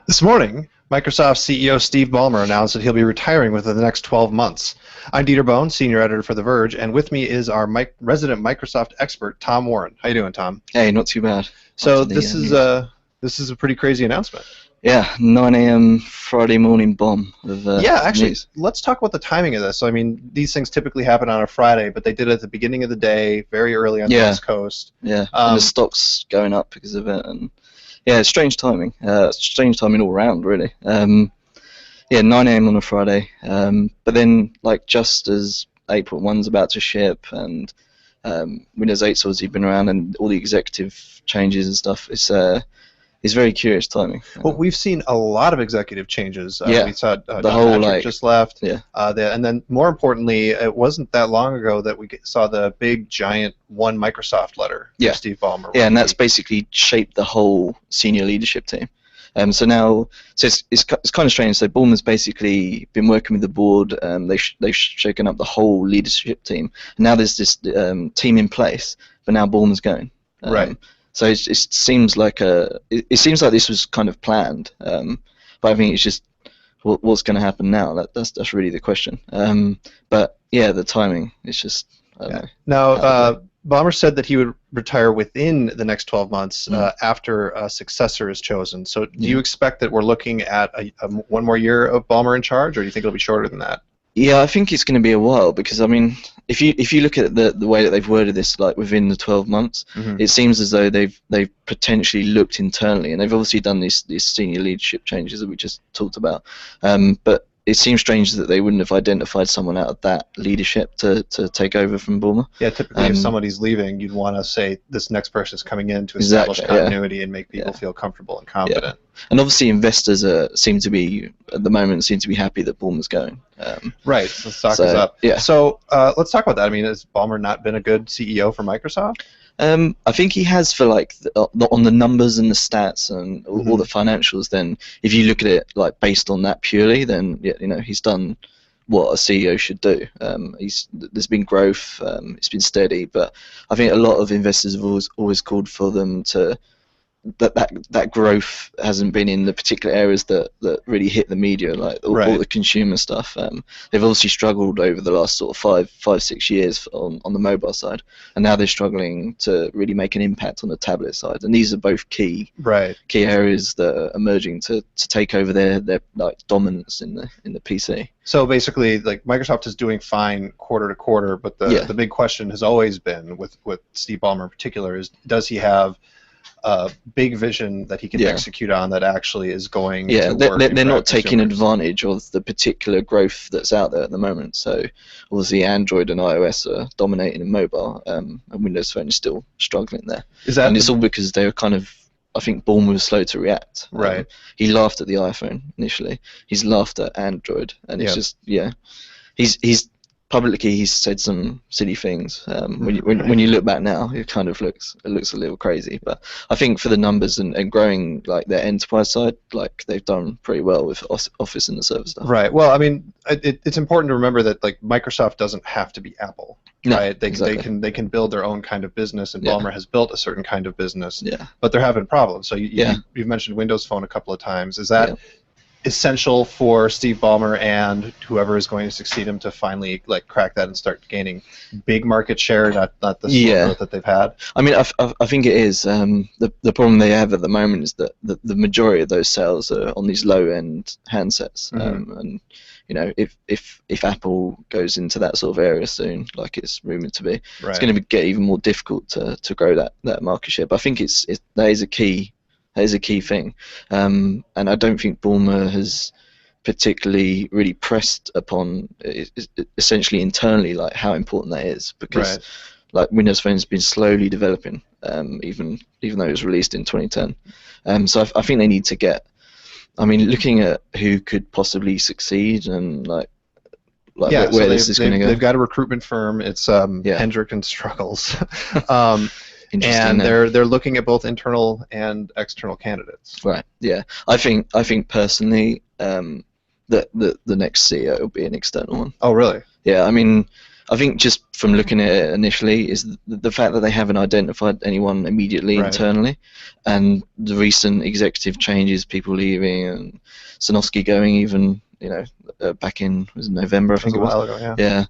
This morning, Microsoft CEO Steve Ballmer announced that he'll be retiring within the next 12 months. I'm Dieter Bohn, senior editor for The Verge, and with me is our resident Microsoft expert, Tom Warren. How you doing, Tom? Hey, not too bad. So this is a pretty crazy announcement. Yeah, 9 a.m. Friday morning bomb of Yeah, actually, news. let's talk about the timing of this. So, I mean, these things typically happen on a Friday, but they did it at the beginning of the day, very early on the West Coast. Yeah, and the stock's going up because of it, and yeah, it's strange timing. Strange timing all around, really. Yeah, 9 a.m. on a Friday, but then like just as April 1's about to ship and Windows 8's obviously been around and all the executive changes and stuff, it's very curious timing. Well, we've seen a lot of executive changes. Yeah, we saw the whole Patrick just left. Yeah. And then more importantly, it wasn't that long ago that we saw the big, giant One Microsoft letter from Steve Ballmer. Yeah, and that's basically shaped the whole senior leadership team. So now, it's kind of strange. So Ballmer's basically been working with the board. They've shaken up the whole leadership team. And now there's this team in place, but now Ballmer's going. Right. So it seems like it seems like this was kind of planned, but I think it's just what's going to happen now. That's really the question. But yeah, the timing is just. I don't know. Now, Ballmer said that he would retire within the next 12 months after a successor is chosen. So do you expect that we're looking at one more year of Ballmer in charge, or do you think it'll be shorter than that? Yeah, I think it's going to be a while because I mean, if you look at the way that they've worded this, like within the 12 months, it seems as though they've potentially looked internally, and they've obviously done these senior leadership changes that we just talked about. But it seems strange that they wouldn't have identified someone out of that leadership to take over from Ballmer. Yeah, typically if somebody's leaving, you'd want to say this next person's coming in to establish continuity and make people feel comfortable and confident. Yeah. And obviously investors seem to be, at the moment, happy that Ballmer's going. Right, the stock is up. Yeah. So let's talk about that. I mean, has Ballmer not been a good CEO for Microsoft? I think he has for like on the numbers and the stats and all the financials. Then, if you look at it like based on that purely, then yeah, he's done what a CEO should do. There's been growth. It's been steady, but I think a lot of investors have always called for them to. That growth hasn't been in the particular areas that really hit the media, like all the consumer stuff. They've obviously struggled over the last sort of 5-6 years on the mobile side, and now they're struggling to really make an impact on the tablet side. And these are both key areas that are emerging to take over their like dominance in the PC. So basically, like Microsoft is doing fine quarter to quarter, but the big question has always been with Steve Ballmer in particular is, does he have a big vision that he can execute on that actually is going to work? They're not taking advantage of the particular growth that's out there at the moment. So obviously Android and iOS are dominating in mobile, and Windows Phone is still struggling there. And it's all because they were kind of, I think Ballmer was slow to react. Right. He laughed at the iPhone initially. He's laughed at Android, and it's just he's publicly he's said some silly things. When you look back now, it kind of looks a little crazy. But I think for the numbers and growing like their enterprise side, like they've done pretty well with Office and the server stuff. Right. Well, I mean, it's important to remember that like Microsoft doesn't have to be Apple. No, right? exactly. They can build their own kind of business, and Ballmer has built a certain kind of business. Yeah. But they're having problems. So you've mentioned Windows Phone a couple of times. Is that essential for Steve Ballmer and whoever is going to succeed him to finally like crack that and start gaining big market share, not the slow growth that they've had? I mean, I think it is. The problem they have at the moment is that the majority of those sales are on these low-end handsets, and if Apple goes into that sort of area soon, like it's rumored to be, it's going to get even more difficult to grow that market share. But I think that is a key. That is a key thing, and I don't think Ballmer has particularly really pressed upon essentially internally like how important that is, because like Windows Phone has been slowly developing, even though it was released in 2010. So I think they need to get. I mean, looking at who could possibly succeed and where this is going to go. They've got a recruitment firm. It's Hendrick and Struggles. And they're looking at both internal and external candidates. Right. Yeah. I think personally that the next CEO will be an external one. Oh, really? Yeah. I mean, I think just from looking at it initially is the fact that they haven't identified anyone immediately internally, and the recent executive changes, people leaving, and Sanofsky going even, back in November, I think it was. A while ago, yeah.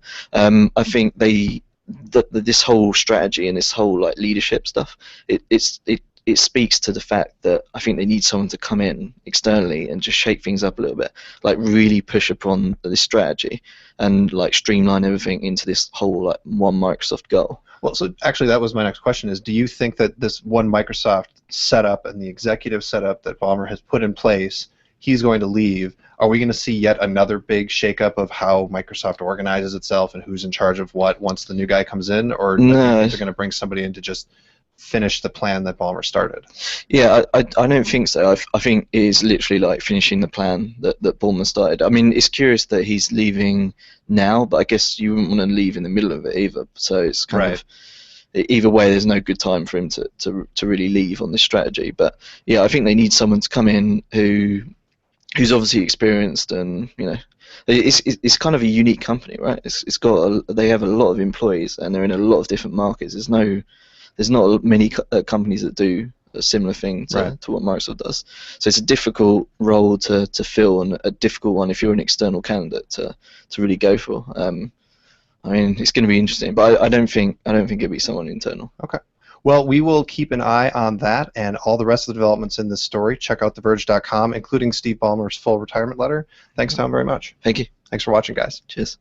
I think this whole strategy and this whole like leadership stuff, it speaks to the fact that I think they need someone to come in externally and just shake things up a little bit, like really push upon this strategy and like streamline everything into this whole like one Microsoft goal. Well, so actually that was my next question is, do you think that this one Microsoft setup and the executive setup that Ballmer has put in place, he's going to leave, are we going to see yet another big shakeup of how Microsoft organizes itself and who's in charge of what once the new guy comes in, or do you think they're going to bring somebody in to just finish the plan that Ballmer started? Yeah, I don't think so. I think it is literally like finishing the plan that Ballmer started. I mean, it's curious that he's leaving now, but I guess you wouldn't want to leave in the middle of it either. So it's kind of, either way, there's no good time for him to really leave on this strategy. But yeah, I think they need someone to come in who's obviously experienced, and it's kind of a unique company, right? They have a lot of employees and they're in a lot of different markets. There's not many companies that do a similar thing to what Microsoft does. So it's a difficult role to fill, and a difficult one if you're an external candidate to really go for. I mean, it's going to be interesting, but I don't think it'll be someone internal. Okay. Well, we will keep an eye on that and all the rest of the developments in this story. Check out theverge.com, including Steve Ballmer's full retirement letter. Thanks, Tom, very much. Thank you. Thanks for watching, guys. Cheers.